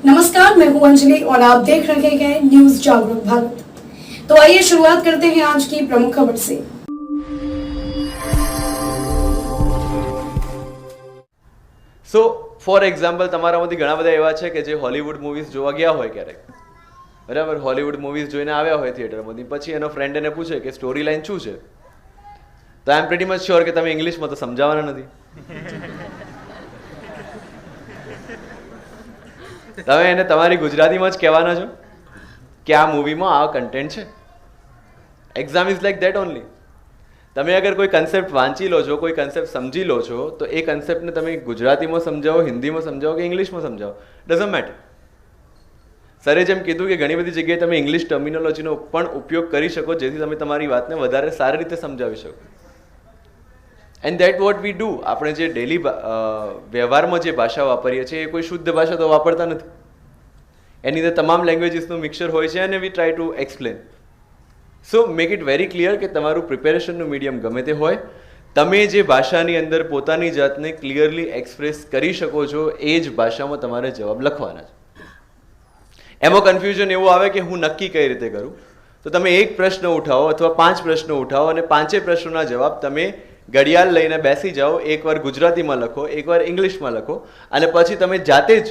नमस्कार, मैं हूं अंजलि और आप देख रहे हैं न्यूज जागरूक भारत। तो आइए शुरुआत करते हैं आज की प्रमुख खबर से। સો ફોર એક્ઝામ્પલ તમારામાંથી ઘણા બધા એવા છે કે જે હોલિવૂડ મૂવીઝ જોવા ગયા હોય ક્યારેક, બરાબર? હોલિવૂડ મૂવીઝ જોઈને આવ્યા હોય થિયેટરમાંથી, પછી એનો ફ્રેન્ડ એને પૂછે કે સ્ટોરી લાઈન શું છે, તો આઈ એમ પ્રીટી મચ શ્યોર કે તમે ઇંગ્લિશમાં તો સમજાવવાના નથી. તમે એને તમારી ગુજરાતીમાં જ કહેવાના છો કે આ મૂવીમાં આ કન્ટેન્ટ છે. Exam is like that only. તમે અગર કોઈ કન્સેપ્ટ વાંચી લો છો, કોઈ કન્સેપ્ટ સમજી લો છો, તો એ કન્સેપ્ટને તમે ગુજરાતીમાં સમજાવો, હિન્દીમાં સમજાવો કે ઇંગ્લિશમાં સમજાવો, ડઝન્ટ મેટર. સરે જેમ કીધું કે ઘણી બધી જગ્યાએ તમે ઇંગ્લિશ ટર્મિનોલોજીનો પણ ઉપયોગ કરી શકો જેથી તમે તમારી વાતને વધારે સારી રીતે સમજાવી શકો. And that what we do. આપણે જે ડેલી વ્યવહારમાં જે ભાષા વાપરીએ છીએ એ કોઈ શુદ્ધ ભાષા તો વાપરતા નથી. એની અંદર તમામ લેંગ્વેજીસનું મિક્સચર હોય છે અને વી try to explain. So make it very clear કે તમારું પ્રિપેરેશનનું મીડિયમ ગમે તે હોય, તમે જે ભાષાની અંદર પોતાની જાતને ક્લિયરલી એક્સપ્રેસ કરી શકો છો એ જ ભાષામાં તમારે જવાબ લખવાના છે. એમાં કન્ફ્યુઝન એવું આવે કે હું નક્કી કઈ રીતે કરું, તો તમે એક પ્રશ્ન ઉઠાવો અથવા 5 પ્રશ્નો ઉઠાવો અને 5 પ્રશ્નોના જવાબ તમે ઘડિયાળ લઈને બેસી જાઓ, એકવાર ગુજરાતીમાં લખો, એકવાર ઇંગ્લિશમાં લખો અને પછી તમે જાતે જ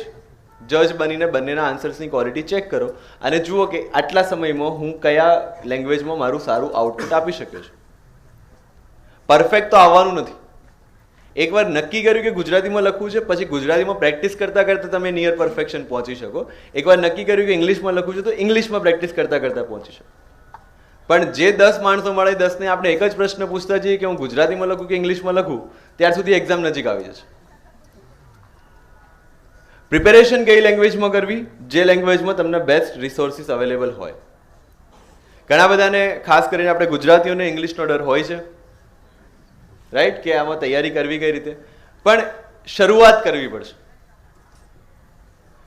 જજ બનીને બંનેના આન્સર્સની ક્વોલિટી ચેક કરો અને જુઓ કે આટલા સમયમાં હું કયા લેંગ્વેજમાં મારું સારું આઉટપુટ આપી શક્યો છું. પરફેક્ટ તો આવવાનું નથી. એકવાર નક્કી કર્યું કે ગુજરાતીમાં લખવું છે, પછી ગુજરાતીમાં પ્રેક્ટિસ કરતાં કરતાં તમે નિયર પરફેક્શન પહોંચી શકો. એકવાર નક્કી કર્યું કે ઇંગ્લિશમાં લખવું છે, તો ઇંગ્લિશમાં પ્રેક્ટિસ કરતાં કરતાં પહોંચી શકો. પણ જે 10 માણસો મળે 10ને આપણે એક જ પ્રશ્ન પૂછતા જઈએ કે હું ગુજરાતીમાં લખું કે ઇંગ્લિશમાં લખું, ત્યાર સુધી એક્ઝામ નજીક આવી જશે. પ્રિપેરેશન કઈ લેંગ્વેજમાં કરવી? જે લેંગ્વેજમાં તમને બેસ્ટ રિસોર્સિસ અવેલેબલ હોય. ઘણા બધાને ખાસ કરીને આપણે ગુજરાતીઓને ઇંગ્લિશનો ડર હોય છે, રાઈટ, કે આમાં તૈયારી કરવી કઈ રીતે. પણ શરૂઆત કરવી પડશે.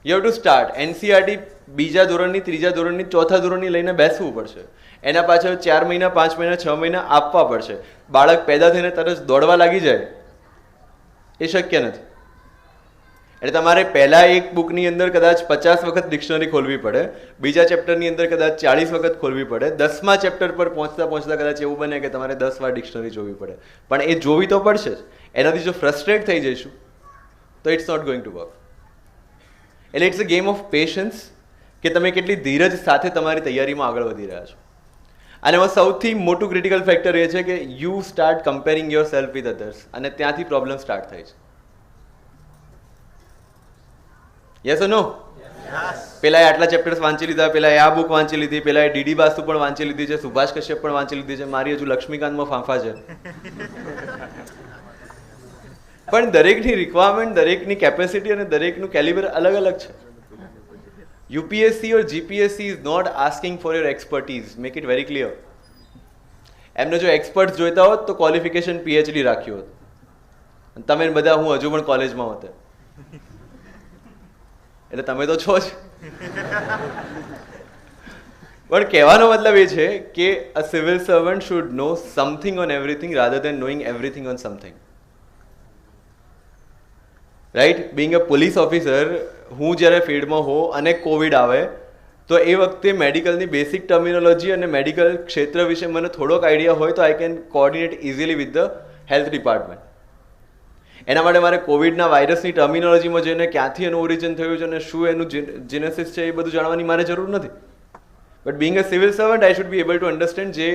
You have to start. NCERT બીજા ધોરણની, ત્રીજા ધોરણની, ચોથા ધોરણની લઈને બેસવું પડશે. એના પાછળ 4 મહિના, 5 મહિના, 6 મહિના આપવા પડશે. બાળક પેદા થઈને તરત દોડવા લાગી જાય એ શક્ય નથી. એટલે તમારે પહેલા એક બુકની અંદર કદાચ 50 વખત ડિક્શનરી ખોલવી પડે, બીજા ચેપ્ટરની અંદર કદાચ 40 વખત ખોલવી પડે, 10મા ચેપ્ટર પર પહોંચતા પહોંચતા કદાચ એવું બને કે તમારે 10 વાર ડિક્શનરી જોવી પડે. પણ એ જોવી તો પડશે જ. એનાથી જો ફ્રસ્ટ્રેટ થઈ જઈશું તો it's not going to work. એટલે it's a game of patience કે તમે કેટલી ધીરજ સાથે તમારી તૈયારીમાં આગળ વધી રહ્યા છો. અને એમાં સૌથી મોટું ક્રિટિકલ ફેક્ટર એ છે કે you start comparing your self with others, અને ત્યાંથી પ્રોબ્લેમ સ્ટાર્ટ થાય છે. યસ ઓર નો? પેલાએ આટલા ચેપ્ટર્સ વાંચી લીધા, પેલાએ આ બુક વાંચી લીધી, પેલાએ ડીડી બાસુ પણ વાંચી લીધી છે, સુભાષ કશ્યપ પણ વાંચી લીધી છે, મારી હજુ લક્ષ્મીકાંતમાં ફાંફા છે. પણ દરેકની રિક્વાયરમેન્ટ, દરેકની કેપેસિટી અને દરેકનું કેલિબર અલગ અલગ છે. UPSC or GPSC is not asking for your expertise. Make it very clear. એમને જો એક્સપર્ટ જોઈતા હોત તો ક્વોલિફિકેશન પીએચડી રાખ્યું હોત. તમે બધા હું હજુ પણ કોલેજમાં હોત. એટલે તમે તો છો જ. પણ કહેવાનો મતલબ એ છે કે a civil servant should know something on everything rather than knowing everything on something. Right? Being a police officer, હું જ્યારે ફિલ્ડમાં હોઉં અને કોવિડ આવે તો એ વખતે મેડિકલની બેસિક ટર્મિનોલોજી અને મેડિકલ ક્ષેત્ર વિશે મને થોડોક આઈડિયા હોય તો I can coordinate easily with the health department. એના માટે મારે કોવિડના વાયરસની ટર્મિનોલોજીમાં જઈને ક્યાંથી એનું ઓરિજિન થયું છે અને શું એનું જીનેસિસ છે એ બધું જાણવાની મારે જરૂર નથી. But being a civil servant I should be able to understand જે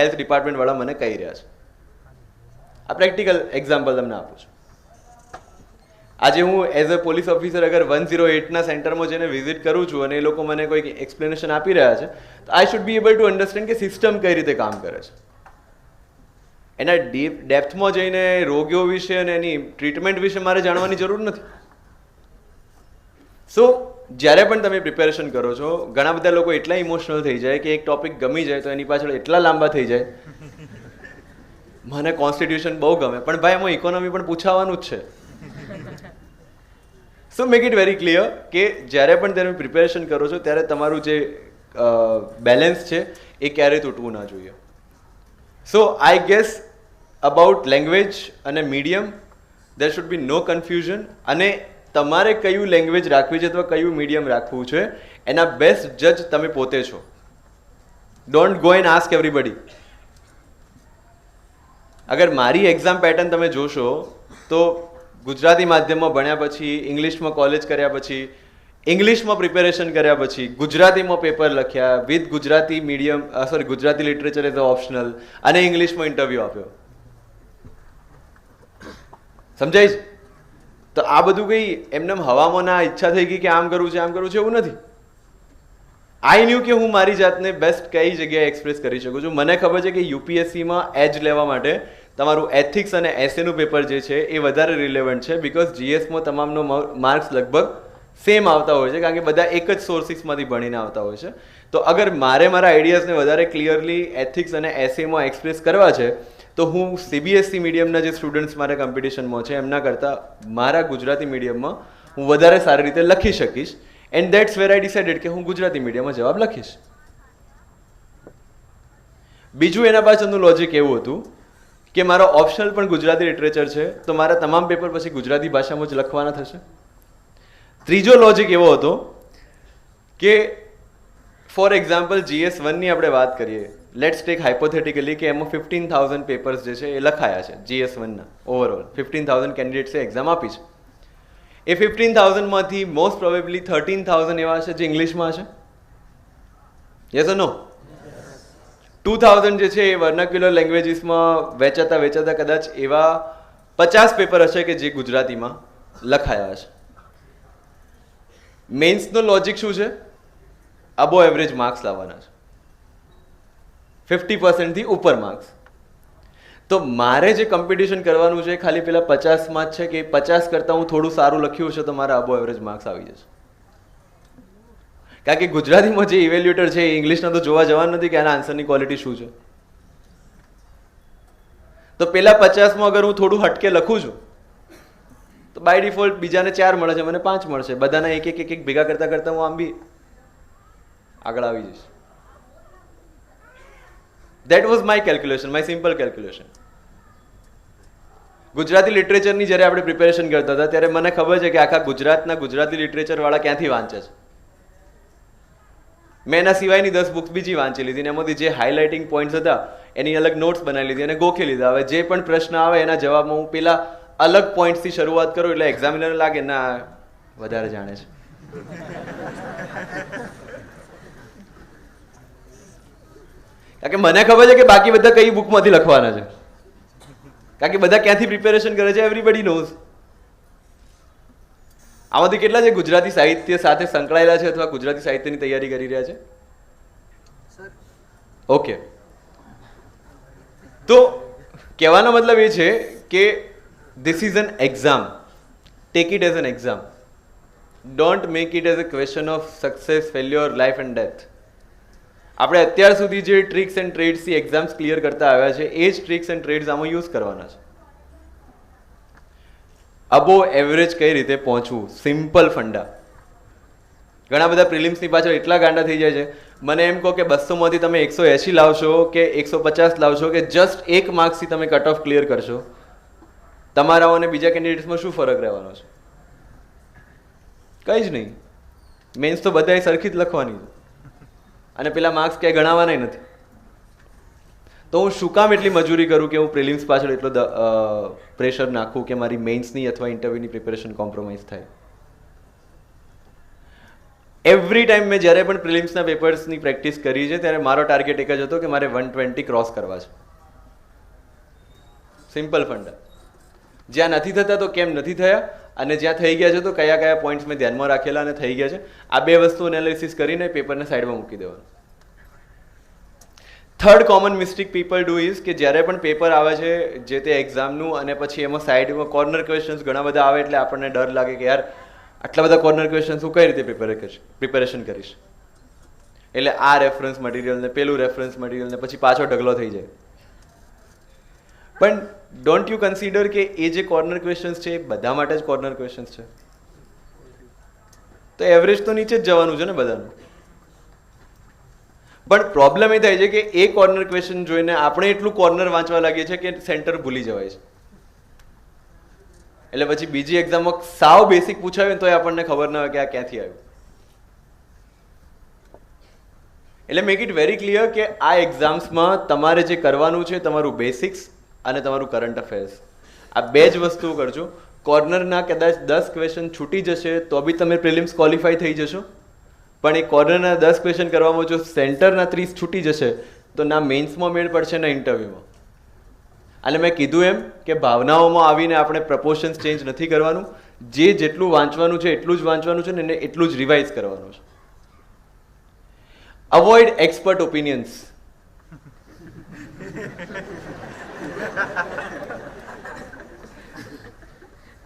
હેલ્થ ડિપાર્ટમેન્ટવાળા મને કહી રહ્યા છે. આ પ્રેક્ટિકલ એક્ઝામ્પલ તમને આપું છું. આજે હું એઝ અ પોલીસ ઓફિસર અગર 108ના સેન્ટરમાં જઈને વિઝિટ કરું છું અને એ લોકો મને કોઈ એક્સપ્લેનેશન આપી રહ્યા છે, તો I should be able to understand કે સિસ્ટમ કઈ રીતે કામ કરે છે. એના ડેપ્થમાં જઈને રોગીઓ વિશે અને એની ટ્રીટમેન્ટ વિશે મારે જાણવાની જરૂર નથી. સો જ્યારે પણ તમે પ્રિપેરેશન કરો છો, ઘણા બધા લોકો એટલા ઇમોશનલ થઈ જાય કે એક ટોપિક ગમી જાય તો એની પાછળ એટલા લાંબા થઈ જાય. મને કોન્સ્ટિટ્યુશન બહુ ગમે, પણ ભાઈ એમાં ઇકોનોમી પણ પૂછાવાનું જ છે. સો મેક ઇટ વેરી ક્લિયર કે જ્યારે પણ તમે પ્રિપેરેશન કરો છો ત્યારે તમારું જે બેલેન્સ છે એ ક્યારેય તૂટવું ના જોઈએ. સો આઈ ગેસ અબાઉટ લેંગ્વેજ અને medium there should be no confusion. અને તમારે કયું લેંગ્વેજ રાખવી છે અથવા કયું મીડિયમ રાખવું છે એના બેસ્ટ જજ તમે પોતે છો. Don't go and ask everybody. અગર મારી એક્ઝામ પેટર્ન તમે જોશો તો ગુજરાતી માધ્યમમાં ભણ્યા પછી, ઇંગ્લિશમાં કોલેજ કર્યા પછી, ઇંગ્લિશમાં પ્રિપેરેશન કર્યા પછી, ગુજરાતીમાં પેપર લખ્યા with Gujarati medium Gujarati literature as optional, અને ઇંગ્લિશમાં ઇન્ટરવ્યૂ આપ્યો. સમજાય છે? તો આ બધું કંઈ એમને હવામાં ના ઈચ્છા થઈ ગઈ કે આમ કરવું છે આમ કરવું છે એવું નથી. આઈ ન્યુ કે હું મારી જાતને બેસ્ટ કઈ જગ્યાએ એક્સપ્રેસ કરી શકું છું. મને ખબર છે કે યુપીએસસીમાં એજ લેવા માટે તમારું એથિક્સ અને એસેનું પેપર જે છે એ વધારે રિલેવન્ટ છે, બિકોઝ જીએસમાં તમામનો માર્ક્સ લગભગ સેમ આવતા હોય છે, કારણ કે બધા એક જ સોર્સિસમાંથી ભણીને આવતા હોય છે. તો અગર મારે મારા આઈડિયાઝને વધારે ક્લિયરલી એથિક્સ અને એસેમાં એક્સપ્રેસ કરવા છે તો હું સીબીએસસી મીડિયમના જે સ્ટુડન્ટ્સ મારા કોમ્પિટિશનમાં છે એમના કરતાં મારા ગુજરાતી મીડિયમમાં હું વધારે સારી રીતે લખી શકીશ. And that's where I decided કે હું ગુજરાતી મીડિયમમાં જવાબ લખીશ. બીજું એના પાછળનું લોજિક એવું હતું કે મારો ઓપ્શનલ પણ ગુજરાતી લિટરેચર છે, તો મારા તમામ પેપર પછી ગુજરાતી ભાષામાં જ લખવાના થશે. ત્રીજો લોજિક એવો હતો કે ફોર એક્ઝામ્પલ GS1ની આપણે વાત કરીએ, લેટ્સ ટેક હાઇપોથેટિકલી કે એમાં 15,000 પેપર્સ જે છે એ લખાયા છે GS1ના. ઓવરઓલ 15,000 કેન્ડિડેટ્સે એક્ઝામ આપી છે. એ 15,000માંથી મોસ્ટ પ્રોબેબલી 13,000 એવા હશે જે ઇંગ્લિશમાં હશે. યસ ઓર નો? 2,000 જે છે એ વર્નાક્યુલર લેંગ્વેજીસમાં વેચાતા કદાચ એવા 50 પેપર હશે કે જે ગુજરાતીમાં લખાયા હશે. મેન્સનો લોજિક શું છે? અબો એવરેજ માર્ક્સ લાવવાના છે, 50%થી ઉપર માર્ક્સ. તો મારે જે કોમ્પિટિશન કરવાનું છે ખાલી પેલા 50માં જ છે કે 50 કરતાં હું થોડું સારું લખ્યું છે તો મારા અબો એવરેજ માર્ક્સ આવી જશે. કારણ કે ગુજરાતીમાં જે ઇવેલ્યુએટર છે એ ઇંગ્લિશના તો જોવા જવાનું નથી કે આના આન્સરની ક્વોલિટી શું છે. તો પેલા 50માં અગર હું થોડું હટકે લખું છું તો બાય ડિફોલ્ટ બીજાને 4 મળે છે, મને 5 મળશે. બધાના એક એક ભેગા કરતા કરતા હું આમ બી આગળ આવી જઈશ. That was my calculation, my simple calculation. Gujarati લિટરેચરની જ્યારે આપણે પ્રિપેરેશન કરતા હતા ત્યારે મને ખબર છે કે આખા ગુજરાતના ગુજરાતી લિટરેચર વાળા ક્યાંથી વાંચે છે. મેં એના સિવાયની 10 બુક્સ બીજી વાંચી લીધી ને એમાંથી જે હાઇલાઇટિંગ પોઈન્ટ્સ હતા એની અલગ નોટ્સ બનાવી લીધી અને ગોખી લીધા. હવે જે પણ પ્રશ્ન આવે એના જવાબમાં હું પેલા અલગ પોઈન્ટ્સથી શરૂઆત કરું એટલે એક્ઝામિનર લાગે ના વધારે જાણે છે. કારણ કે મને ખબર છે કે બાકી બધા કઈ બુકમાંથી લખવાના છે, કારણ કે બધા ક્યાંથી પ્રિપેરેશન કરે છે એવરીબડી નોઝ. આમાંથી કેટલા છે ગુજરાતી સાહિત્ય સાથે સંકળાયેલા છે અથવા ગુજરાતી સાહિત્યની તૈયારી કરી રહ્યા છે? ઓકે, તો કહેવાનો મતલબ એ છે કે this is an exam. Take it as an exam. Don't make it as a question of success, failure, life and death. આપણે અત્યાર સુધી જે ટ્રિક્સ એન્ડ ટ્રેડ્સથી એક્ઝામ્સ ક્લિયર કરતા આવ્યા છે એ જ ટ્રિક્સ એન્ડ ટ્રેડ્સ આમાં યુઝ કરવાના છે. અબો એવરેજ કઈ રીતે પહોંચવું, સિમ્પલ ફંડા. ઘણા બધા પ્રિલિમ્સની પાછળ એટલા ગાંડા થઈ જાય છે. મને એમ કહો કે 200માંથી તમે 180 લાવશો કે 150 લાવશો કે જસ્ટ 1 માર્ક્સથી તમે કટ ઓફ ક્લિયર કરશો, તમારા અને બીજા કેન્ડિડેટ્સમાં શું ફરક રહેવાનો છે? કંઈ જ નહીં. મેન્સ તો બધાએ સરખી જ લખવાની છે અને પેલા માર્ક્સ ક્યાંય ગણાવવાના નથી. તો હું શું કામ એટલી મજૂરી કરું કે હું પ્રિલિમ્સ પાછળ એટલો પ્રેશર નાખું કે મારી મેઇન્સની અથવા ઇન્ટરવ્યુની પ્રિપેરેશન કોમ્પ્રોમાઇઝ થાય? એવરી ટાઈમ મેં જ્યારે પણ પ્રિલિમ્સના પેપર્સની પ્રેક્ટિસ કરી છે ત્યારે મારો ટાર્ગેટ એક જ હતો કે મારે 120 ક્રોસ કરવા છે. સિમ્પલ ફંડા. જ્યાં નથી થતા તો કેમ નથી થયા, અને જ્યાં થઈ ગયા છે તો કયા કયા પોઈન્ટ્સ મેં ધ્યાનમાં રાખેલા અને થઈ ગયા છે, આ બે વસ્તુ એનાલિસિસ કરીને પેપરને સાઈડમાં મૂકી દેવાનું. Third common mistake people do is કે જ્યારે પણ પેપર આવે છે જે તે એક્ઝામનું અને પછી એમાં સાઈડમાં કોર્નર ક્વેશ્ચન્સ ઘણા બધા આવે એટલે આપણને ડર લાગે કે યાર આટલા બધા કોર્નર ક્વેશ્ચન્સ હું કઈ રીતે પ્રિપેરેશન કરીશ. એટલે આ રેફરન્સ મટીરિયલ ને પેલું રેફરન્સ મટીરિયલ ને પછી પાછો ઢગલો થઈ જાય. પણ ડોન્ટ યુ કન્સિડર કે એ જે કોર્નર ક્વેશ્ચન્સ છે એ બધા માટે જ કોર્નર ક્વેશ્ચન્સ છે? તો એવરેજ તો નીચે જ જવાનું છે ને બધાનું. પણ પ્રોબ્લેમ એ થાય છે કે એ કોર્નર ક્વેશ્ચન જોઈને આપણે એટલું કોર્નર વાંચવા લાગીએ છીએ કે સેન્ટર ભૂલી જવાય છે. એટલે પછી બીજી એક્ઝામમાં સાવ બેસિક પૂછાયું તો આપણને ખબર ન હોય કે આ ક્યાંથી આવ્યું. એટલે મેક ઇટ વેરી ક્લિયર કે આ એક્ઝામ્સમાં તમારે જે કરવાનું છે તમારું બેસિક્સ અને તમારું કરંટ અફેર્સ, આ બે જ વસ્તુઓ કરજો. કોર્નરના કદાચ 10 ક્વેશ્ચન છૂટી જશે તો બી તમે પ્રિલિમ્સ ક્વોલિફાય થઈ જશો, પણ એ કોર્નરના 10 ક્વેશ્ચન કરવામાં જો સેન્ટરના 30 છૂટી જશે તો ના મેન્સમાં મેળ પડશે ના ઇન્ટરવ્યુમાં. અને મેં કીધું એમ કે ભાવનાઓમાં આવીને આપણે પ્રપોર્શન્સ ચેન્જ નથી કરવાનું. જે જેટલું વાંચવાનું છે એટલું જ વાંચવાનું છે ને એને એટલું જ રિવાઇઝ કરવાનું છે. Avoid expert opinions.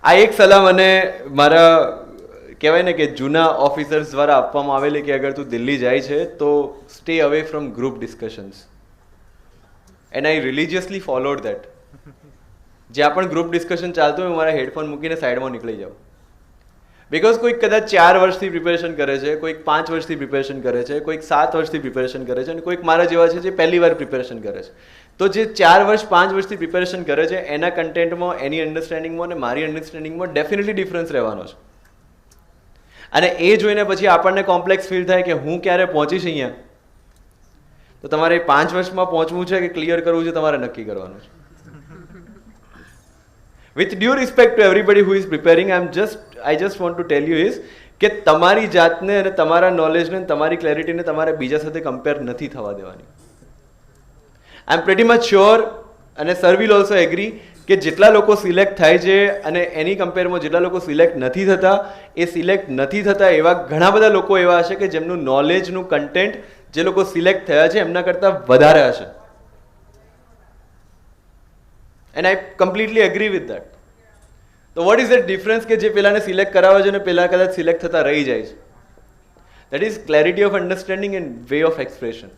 આ એક સલાહ મને મારા કહેવાય ને કે જૂના ઓફિસર્સ દ્વારા આપવામાં આવેલી કે અગર તું દિલ્હી જાય છે તો stay away from group discussions. And I religiously followed that. જ્યાં પણ ગ્રુપ ડિસ્કશન ચાલતું હોય મારા હેડફોન મૂકીને સાઈડમાં નીકળી જાઉં. બિકોઝ કોઈક કદાચ 4 વર્ષથી પ્રિપેરેશન કરે છે, કોઈક 5 વર્ષથી પ્રિપેરેશન કરે છે, કોઈક 7 વર્ષથી પ્રિપેરેશન કરે છે અને કોઈક મારા જેવા છે જે પહેલી વાર પ્રિપેરેશન કરે છે. તો જે 4 વર્ષ 5 વર્ષથી પ્રિપેરેશન કરે છે એના કન્ટેન્ટમાં, એની અન્ડરસ્ટેન્ડિંગમાં અને મારી અન્ડરસ્ટેન્ડિંગમાં ડેફિનેટલી ડિફરન્સ રહેવાનો છે. અને એ જોઈને પછી આપણને કોમ્પ્લેક્સ ફીલ થાય કે હું ક્યારે પહોંચીશ અહીંયા. તો તમારે 5 વર્ષમાં પહોંચવું છે કે ક્લિયર કરવું છે તમારે નક્કી કરવાનું છે. With due respect to everybody who is preparing, I just want to tell you is કે તમારી જાતને અને તમારા નોલેજને તમારી ક્લેરિટીને તમારે બીજા સાથે કમ્પેર નથી થવા દેવાની. આઈ એમ પ્રેટી મચ શ્યોર અને સર વિલ ઓલ્સો એગ્રી કે જેટલા લોકો સિલેક્ટ થાય છે અને એની કમ્પેરમાં જેટલા લોકો સિલેક્ટ નથી થતા, એ સિલેક્ટ નથી થતા એવા ઘણા બધા લોકો એવા હશે કે જેમનું નોલેજનું કન્ટેન્ટ જે લોકો સિલેક્ટ થયા છે એમના કરતાં વધારે હશે. And I completely agree with that. તો વોટ ઇઝ દેટ ડિફરન્સ કે જે પેલાને સિલેક્ટ કરાવે છે અને પેલા કદાચ સિલેક્ટ થતા રહી જાય છે? That is clarity of understanding and way of expression.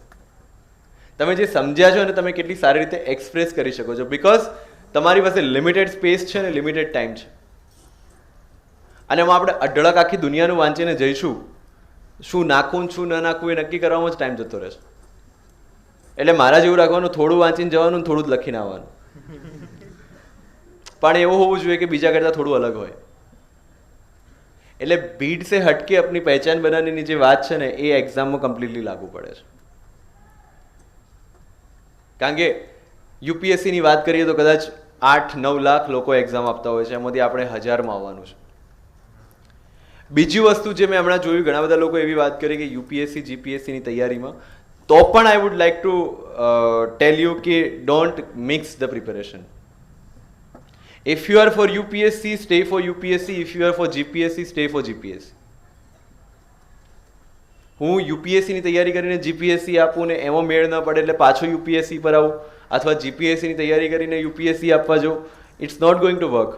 તમે જે સમજ્યા છો અને તમે કેટલી સારી રીતે એક્સપ્રેસ કરી શકો છો. બિકોઝ તમારી પાસે લિમિટેડ સ્પેસ છે અને લિમિટેડ ટાઈમ છે. અને એમાં આપણે અઢળક આખી દુનિયાનું વાંચીને જઈશું, શું નાખવું શું ન નાખવું એ નક્કી કરવામાં જ ટાઈમ જતો રહેશે. એટલે મારા જેવું રાખવાનું, થોડું વાંચીને જવાનું, થોડું જ લખીને આવવાનું. પણ એવું હોવું જોઈએ કે બીજા કરતાં થોડું અલગ હોય. એટલે ભીડ સે હટકે अपनी પહેચાન બનાવવાની જે વાત છે ને એ એક્ઝામમાં કમ્પ્લીટલી લાગુ પડે છે. કારણ કે યુપીએસસીની વાત કરીએ તો કદાચ 8-9 લાખ લોકો એક્ઝામ આપતા હોય છે, એમાંથી આપણે 1000માં આવવાનું છે. બીજી વસ્તુ જે મેં હમણાં જોયું, ઘણા બધા લોકો એવી વાત કરી કે યુપીએસસી જીપીએસસીની તૈયારીમાં, તો પણ I would like to tell you કે don't mix the preparation. If you are for UPSC, stay for UPSC. If you are for GPSC, stay for GPSC. હું યુપીએસસીની તૈયારી કરીને જીપીએસસી આપું ને એમાં મેળ ન પડે એટલે પાછો યુપીએસસી પર આવું, અથવા જીપીએસસીની તૈયારી કરીને યુપીએસસી આપવા જાઉં, it's not going to work.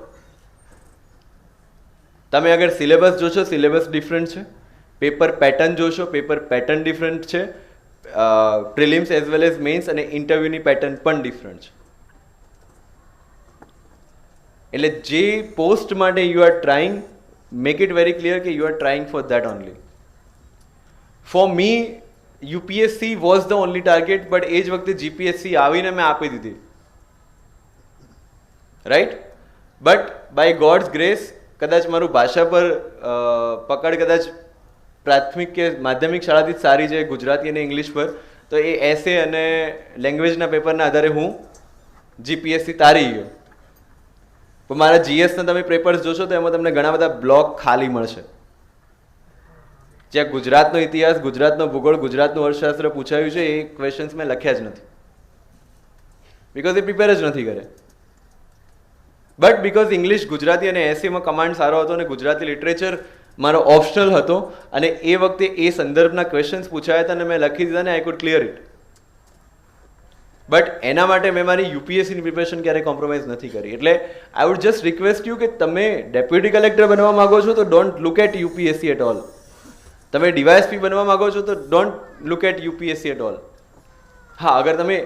તમે અગર સિલેબસ જોશો, સિલેબસ ડિફરન્ટ છે. પેપર પેટર્ન જોશો, પેપર પેટર્ન ડિફરન્ટ છે. Prelims as well as mains અને ઇન્ટરવ્યુની પેટર્ન પણ ડિફરન્ટ છે. એટલે જે પોસ્ટ માટે you are trying, make it very clear કે you are trying for that only. For me UPSC was the only target, but એ જ વખતે જીપીએસસી આવીને મેં આપી દીધી, right. But by God's grace કદાચ મારું ભાષા પર પકડ કદાચ પ્રાથમિક કે માધ્યમિક શાળાથી જ સારી છે, ગુજરાતી અને ઇંગ્લિશ પર, તો એ એસે અને લેંગ્વેજના પેપરના આધારે હું જીપીએસસી તારી ગયો. પણ મારા જીએસના તમે પેપર્સ જોશો તો એમાં તમને ઘણા બધા બ્લોક ખાલી મળશે, જ્યાં ગુજરાતનો ઇતિહાસ, ગુજરાતનો ભૂગોળ, ગુજરાતનું અર્થશાસ્ત્ર પૂછાયું છે એ ક્વેશ્ચન્સ મેં લખ્યા જ નથી, બિકોઝ એ પ્રિપેર જ નથી કરે. બટ બિકોઝ ઇંગ્લિશ, ગુજરાતી અને એસીમાં કમાન્ડ સારો હતો અને ગુજરાતી લિટરેચર મારો ઓપ્શનલ હતો અને એ વખતે એ સંદર્ભના ક્વેશ્ચન્સ પૂછાયા હતા અને મેં લખી દીધા ને I could clear it. But એના માટે મેં મારી યુપીએસસીની પ્રિપેરેશન ક્યારેય કોમ્પ્રોમાઇઝ નથી કરી. એટલે I would just request you કે તમે ડેપ્યુટી કલેક્ટર બનવા માંગો છો તો don't look at UPSC at all. તમે ડીવાયએસપી બનવા માંગો છો તો don't look at UPSC at all. હા, અગર તમે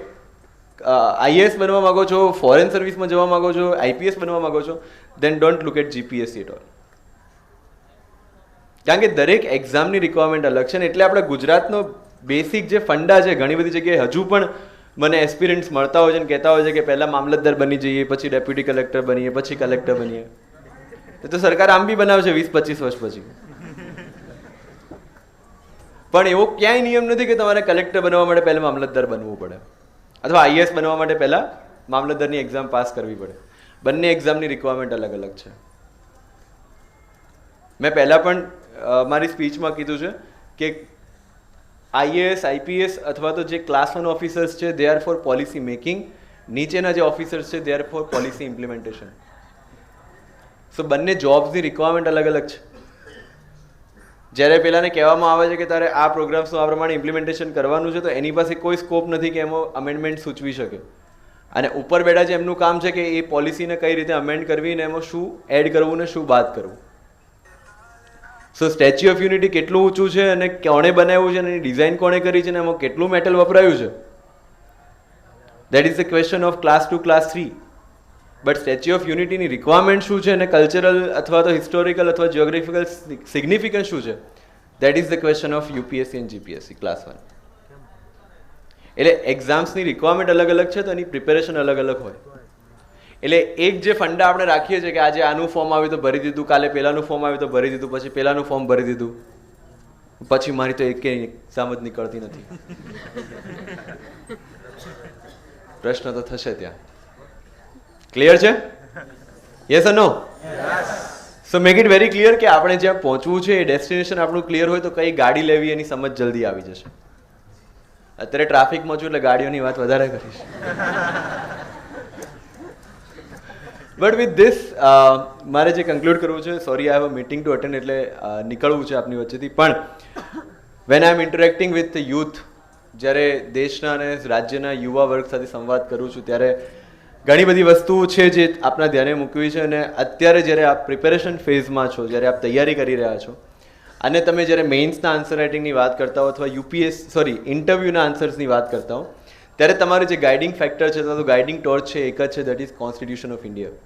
આઈએએસ બનવા માંગો છો, ફોરેન સર્વિસમાં જવા માંગો છો, આઈપીએસ બનવા માંગો છો, then don't look at GPSC at all. કારણ કે દરેક એક્ઝામની રિક્વાયરમેન્ટ અલગ છે ને. એટલે આપણે ગુજરાતનો બેસિક જે ફંડા છે, ઘણી બધી જગ્યાએ હજુ પણ મને એસ્પિરન્ટ્સ મળતા હોય છે અને કહેતા હોય છે કે પહેલાં મામલતદાર બની જઈએ, પછી ડેપ્યુટી કલેક્ટર બનીએ, પછી કલેક્ટર બનીએ. તો સરકાર આમ બી બનાવશે 20-25 વર્ષ પછી. પણ એવો ક્યાંય નિયમ નથી કે તમારે કલેક્ટર બનવા માટે પહેલા મામલતદાર બનવું પડે અથવા આઈએએસ બનવા માટે પહેલા મામલતદારની એક્ઝામ પાસ કરવી પડે. બંને એક્ઝામની રિક્વાયરમેન્ટ અલગ અલગ છે. મેં પહેલાં પણ મારી સ્પીચમાં કીધું છે કે આઈએએસ આઈપીએસ અથવા તો જે ક્લાસ 1 ઓફિસર્સ છે they are for policy making, નીચેના જે ઓફિસર્સ છે they are for policy implementation. So બંને જોબ્સની રિક્વાયરમેન્ટ અલગ અલગ છે. જ્યારે પેલાને કહેવામાં આવે છે કે તારે આ પ્રોગ્રામ્સનું આ પ્રમાણે ઇમ્પ્લિમેન્ટેશન કરવાનું છે તો એની પાસે કોઈ સ્કોપ નથી કે એમાં અમેન્ડમેન્ટ સૂચવી શકે. અને ઉપર બેઠા છે એમનું કામ છે કે એ પોલિસીને કઈ રીતે અમેન્ડ કરવી ને એમાં શું એડ કરવું ને શું બાદ કરવું. સો સ્ટેચ્યુ ઓફ યુનિટી કેટલું ઊંચું છે અને કોણે બનાવ્યું છે અને એની ડિઝાઇન કોણે કરી છે અને એમાં કેટલું મેટલ વપરાયું છે, that is the question of class 2 class 3. But statue of યુનિટીની રિક્વાયરમેન્ટ શું છે અને કલ્ચરલ અથવા તો હિસ્ટોરિકલ અથવા જ્યોગ્રાફિકલ સિગ્નિફિકન્સ શું છે, that is the question of UPSC and GPSC class 1. એટલે એક્ઝામ્સની રિક્વાયરમેન્ટ અલગ અલગ છે તો એની પ્રિપેરેશન અલગ અલગ હોય. એટલે એક જે ફંડા આપણે રાખીએ છીએ કે આજે આનું ફોર્મ આવ્યું તો ભરી દીધું, કાલે પેલાનું ફોર્મ આવ્યું તો ભરી દીધું, પછી પેલાનું ફોર્મ ભરી દીધું, પછી મારી તો એક એક્ઝામ જ નીકળતી નથી. પ્રશ્ન તો થશે ત્યાં. ક્લિયર છે? Yes or no? So make it very clear કે આપણે જ્યાં પહોંચવું છે એ ડેસ્ટિનેશન આપણું ક્લિયર હોય તો કઈ ગાડી લેવી એની સમજ જલ્દી આવી જશે. અત્યારે ટ્રાફિકમાં છું એટલે ગાડીઓની વાત વધારે કરીશ. બટ વિથ ધીસ મારે જે કન્ક્લુડ કરવું છે, sorry I have a meeting to attend એટલે નીકળવું છે આપની વચ્ચેથી, પણ when I am interacting with youth, જ્યારે દેશના અને રાજ્યના યુવા વર્ગ સાથે સંવાદ કરું છું ત્યારે ઘણી બધી વસ્તુઓ છે જે આપના ધ્યાને મૂકવી છે. અને અત્યારે જ્યારે આપ પ્રિપેરેશન ફેઝમાં છો, જ્યારે આપ તૈયારી કરી રહ્યા છો અને તમે જ્યારે મેઇન્સના આન્સર રાઇટિંગની વાત કરતા હો અથવા ઇન્ટરવ્યૂના આન્સર્સની વાત કરતા હો ત્યારે તમારું જે ગાઇડિંગ ફેક્ટર છે અથવા તો ગાઇડિંગ ટોર્ચ છે એક જ છે, that is constitution of India.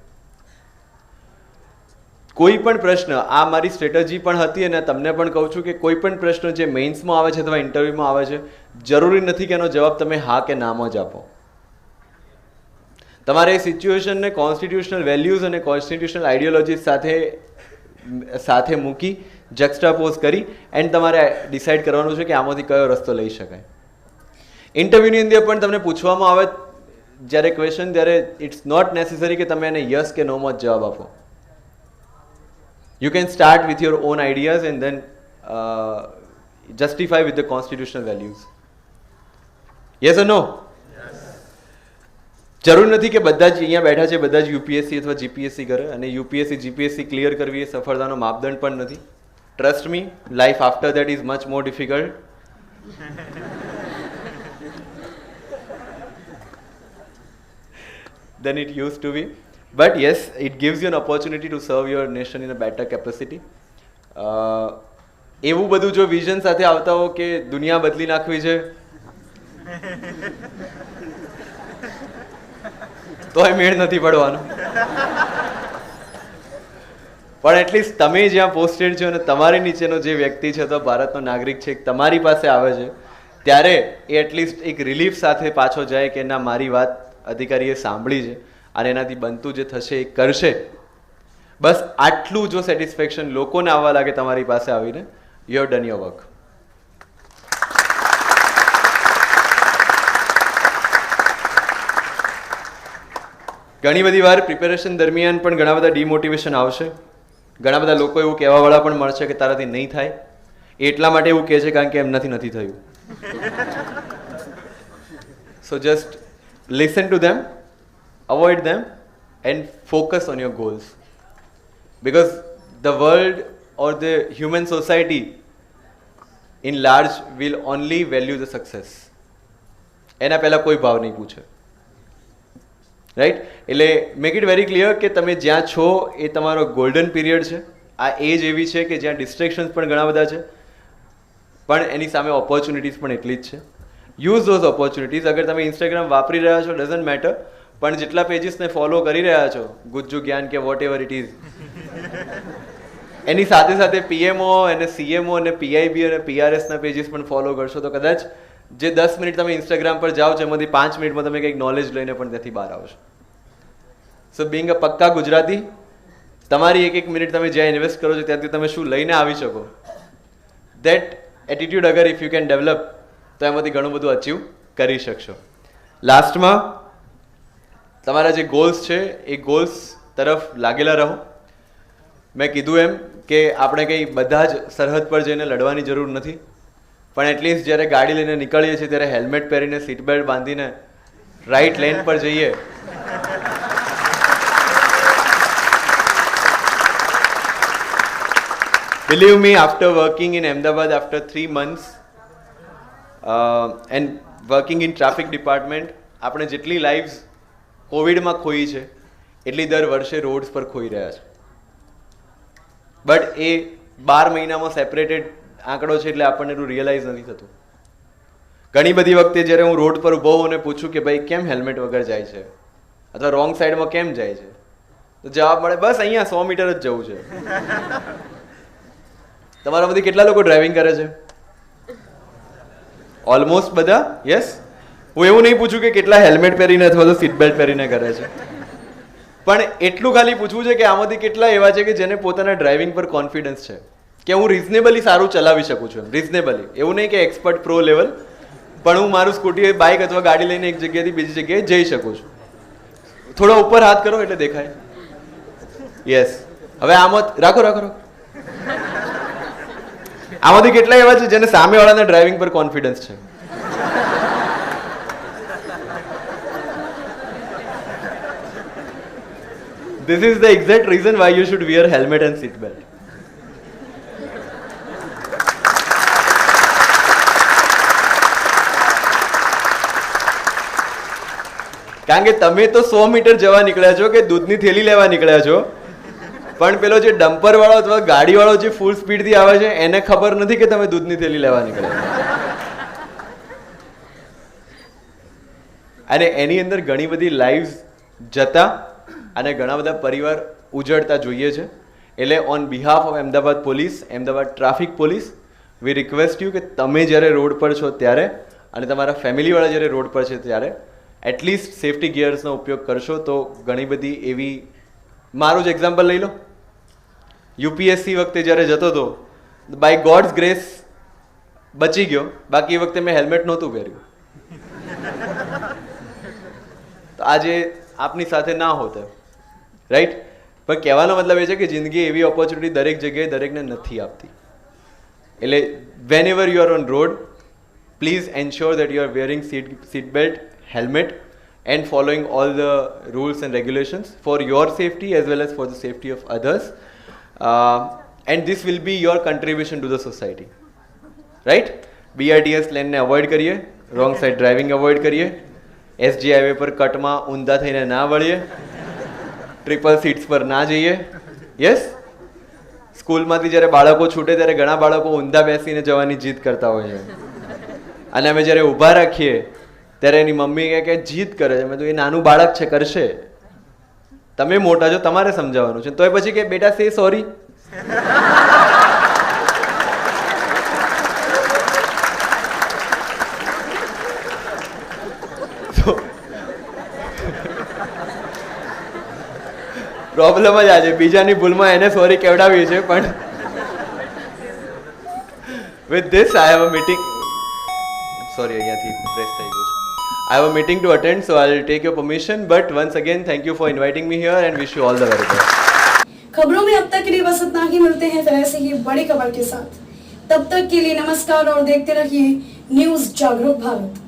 કોઈ પણ પ્રશ્ન, આ મારી સ્ટ્રેટેજી પણ હતી અને તમને પણ કહું છું કે કોઈ પણ પ્રશ્ન જે મેઇન્સમાં આવે છે અથવા ઇન્ટરવ્યૂમાં આવે છે જરૂરી નથી કે એનો જવાબ તમે હા કે નામાં જ આપો. તમારે એ સિચ્યુએશનને કોન્સ્ટિટ્યુશનલ વેલ્યુઝ અને કોન્સ્ટિટ્યુશનલ આઈડિયોલોજીસ સાથે મૂકી જક્સ્ટાપોઝ કરી એન્ડ તમારે ડિસાઇડ કરવાનું છે કે આમાંથી કયો રસ્તો લઈ શકાય. ઇન્ટરવ્યૂની અંદર પણ તમને પૂછવામાં આવે જ્યારે ક્વેશ્ચન, ત્યારે ઇટ્સ નોટ નેસેસરી કે તમે એને યસ કે નોમાં જ જવાબ આપો. You can start with your own ideas and then justify with the constitutional values. Yes or no? જરૂર નથી કે બધા જ અહીંયા બેઠા છે બધા જ યુપીએસસી અથવા જીપીએસસી કરે અને યુપીએસસી જીપીએસસી ક્લિયર કરવી એ સફળતાનો માપદંડ પણ નથી. Trust me, life after that is much more difficult. Than it used to be. But yes, it gives you an opportunity to serve your nation in a better capacity. એવું બધું જો vision સાથે આવતા હો કે દુનિયા બદલી નાખવી છે તો એ મેળ નથી પડવાનો. પણ એટલીસ્ટ તમે જ્યાં પોસ્ટેડ છો અને તમારી નીચેનો જે વ્યક્તિ છે તો ભારતનો નાગરિક છે તમારી પાસે આવે છે ત્યારે એ એટલીસ્ટ એક રિલીફ સાથે પાછો જાય કે ના, મારી વાત અધિકારીએ સાંભળી છે અને એનાથી બનતું જે થશે એ કરશે. બસ આટલું જો સેટિસ્ફેક્શન લોકોને આવવા લાગે તમારી પાસે આવીને, you have done your work. ઘણી બધી વાર પ્રિપેરેશન દરમિયાન પણ ઘણા બધા ડિમોટિવેશન આવશે. ઘણા બધા લોકો એવું કહેવાવાળા પણ મળશે કે તારાથી નહીં થાય. એટલા માટે એવું કહે છે કારણ કે એમનાથી નથી થયું. સો just listen to them, avoid them and focus on your goals, because the world or the human society in large will only value the success. એના પહેલા કોઈ ભાવ નહીં પૂછે, રાઈટ? એટલે મેક ઇટ વેરી ક્લિયર કે તમે જ્યાં છો એ તમારો ગોલ્ડન પીરિયડ છે. આ એજ એવી છે કે જ્યાં ડિસ્ટ્રેક્શન્સ પણ ઘણા બધા છે પણ એની સામે ઓપોર્ચ્યુનિટીઝ પણ એટલી જ છે. Use those opportunities. અગર તમે ઇન્સ્ટાગ્રામ વાપરી રહ્યા છો, ડઝન્ટ મેટર, પણ જેટલા પેજીસને ફોલો કરી રહ્યા છો, ગુજ્જુ જ્ઞાન કે વોટ એવર ઇટ ઇઝ, એની સાથે સાથે પીએમઓ અને સીએમઓ અને પીઆઈબી અને પીઆરએસના પેજીસ પણ ફોલો કરશો તો કદાચ જે 10 મિનિટ તમે ઇન્સ્ટાગ્રામ પર જાઓ છો એમાંથી 5 મિનિટમાં તમે કંઈક નોલેજ લઈને પણ ત્યાંથી બહાર આવશો. સો બિંગ અ પક્કા ગુજરાતી, તમારી એક મિનિટ તમે જ્યાં ઇન્વેસ્ટ કરો છો ત્યાંથી તમે શું લઈને આવી શકો, દેટ એટીટ્યુડ અગર ઇફ યુ કેન ડેવલપ તો એમાંથી ઘણું બધું અચીવ કરી શકશો. લાસ્ટમાં તમારા જે ગોલ્સ છે એ ગોલ્સ તરફ લાગેલા રહો. મેં કીધું એમ કે આપણે કંઈ બધા જ સરહદ પર જઈને લડવાની જરૂર નથી, પણ એટલીસ્ટ જ્યારે ગાડી લઈને નીકળીએ છીએ ત્યારે હેલ્મેટ પહેરીને સીટ બેલ્ટ બાંધીને રાઈટ લેન પર જઈએ. Believe me, after working in Ahmedabad after 3 months and working in traffic department, આપણે જેટલી લાઈવ્સ કોવિડમાં ખોઈ છે એટલી દર વર્ષે રોડ્સ પર ખોઈ રહ્યા છે. બટ એ 12 મહિનામાં સેપરેટેડ આંકડો છે એટલે આપણને એટલું રિયલાઇઝ નથી થતું. ઘણી બધી વખતે જ્યારે હું રોડ પર ઊભો હોઉં અને પૂછું કે ભાઈ કેમ હેલ્મેટ વગર જાય છે અથવા રોંગ સાઈડમાં કેમ જાય છે, તો જવાબ મળે બસ અહીંયા 100 મીટર જ જવું છે. તમારામાંથી કેટલા લોકો ડ્રાઇવિંગ કરે છે? ઓલમોસ્ટ બધા. યસ. હું એવું નહીં પૂછું કે કેટલા હેલ્મેટ પહેરીને અથવા તો સીટ બેલ્ટ પહેરીને કરે છે, પણ એટલું ખાલી પૂછવું છે કે આમાંથી કેટલા એવા છે કે જેને પોતાના ડ્રાઇવિંગ પર કોન્ફિડન્સ છે કે હું રિઝનેબલી સારું ચલાવી શકું છું. રિઝનેબલી એવું નહીં કે એક્સપર્ટ પ્રો લેવલ, પણ હું મારું સ્કૂટી બાઇક અથવા ગાડી લઈને એક જગ્યાએથી બીજી જગ્યાએ જઈ શકું છું. થોડો ઉપર હાથ કરો એટલે દેખાય. યસ. હવે આમાં રાખો રાખો રાખો. આમાંથી કેટલા એવા છે જેને સામેવાળાના ડ્રાઇવિંગ પર કોન્ફિડન્સ છે? This is the exact reason why you should wear helmet and seat belt. કારણ કે તમે તો 100 મીટર જવા નીકળ્યા છો કે દૂધની થેલી લેવા નીકળ્યા છો, પણ પેલો જે ડમ્પર વાળો અથવા ગાડી વાળો જે ફૂલ સ્પીડથી આવે છે એને ખબર નથી કે તમે દૂધની થેલી લેવા નીકળ્યા. અને એની અંદર ઘણી બધી લાઈવ્સ જતા અને ઘણા બધા પરિવાર ઉજળતા જોઈએ છે. એટલે on behalf of Ahmedabad police, Ahmedabad traffic police, we request you કે તમે જ્યારે રોડ પર છો ત્યારે અને તમારા ફેમિલીવાળા જ્યારે રોડ પર છે ત્યારે એટલીસ્ટ સેફ્ટી ગિયર્સનો ઉપયોગ કરશો તો ઘણી બધી એવી. મારું જ એક્ઝામ્પલ લઈ લો. યુપીએસસી વખતે જ્યારે જતો હતો બાય ગોડ્સ ગ્રેસ બચી ગયો, બાકી વખતે મેં હેલ્મેટ નહોતું પહેર્યું. તો આજે આપની સાથે ના હોત, રાઈટ? પણ કહેવાનો મતલબ એ છે કે જિંદગી એવી ઓપોર્ચ્યુનિટી દરેક જગ્યાએ દરેકને નથી આપતી. એટલે whenever you are on road, please ensure that you are wearing seat belt, helmet and following all the rules and regulations for your safety as well as for the safety of others, and this will be your contribution to the society, right? BRTS lane ને avoid કરીએ, wrong side driving avoid કરીએ, SG highway પર કટમાં ઊંધા થઈને ના વળીએ, triple seats પર ના જઈએ. યસ. સ્કૂલમાંથી જ્યારે બાળકો છૂટે ત્યારે ઘણા બાળકો ઊંધા બેસીને જવાની જીદ કરતા હોય છે, અને અમે જ્યારે ઊભા રાખીએ ત્યારે એની મમ્મી કહે કે જીદ કરે છે. મેં તો એ નાનું બાળક છે, કરશે. તમે મોટા છો, તમારે સમજાવવાનું છે. તો એ પછી કે બેટા સે સોરી. પ્રોબ્લેમ જ આજે બીજાની ભૂલમાં એને સોરી કહેવડાવી છે. પણ with this I have a meeting. Sorry, અહીંયાથી પ્રેસ થઈ ગયું છે. I have a meeting to attend, so I'll take your permission. But once again, thank you for inviting me here and wish you all the very best. खबरों में अब तक के लिए बस इतना ही. मिलते हैं फिर ऐसे ही बड़ी खबर के साथ. तब तक के लिए नमस्कार और देखते रहिए न्यूज़ जागरूक भारत.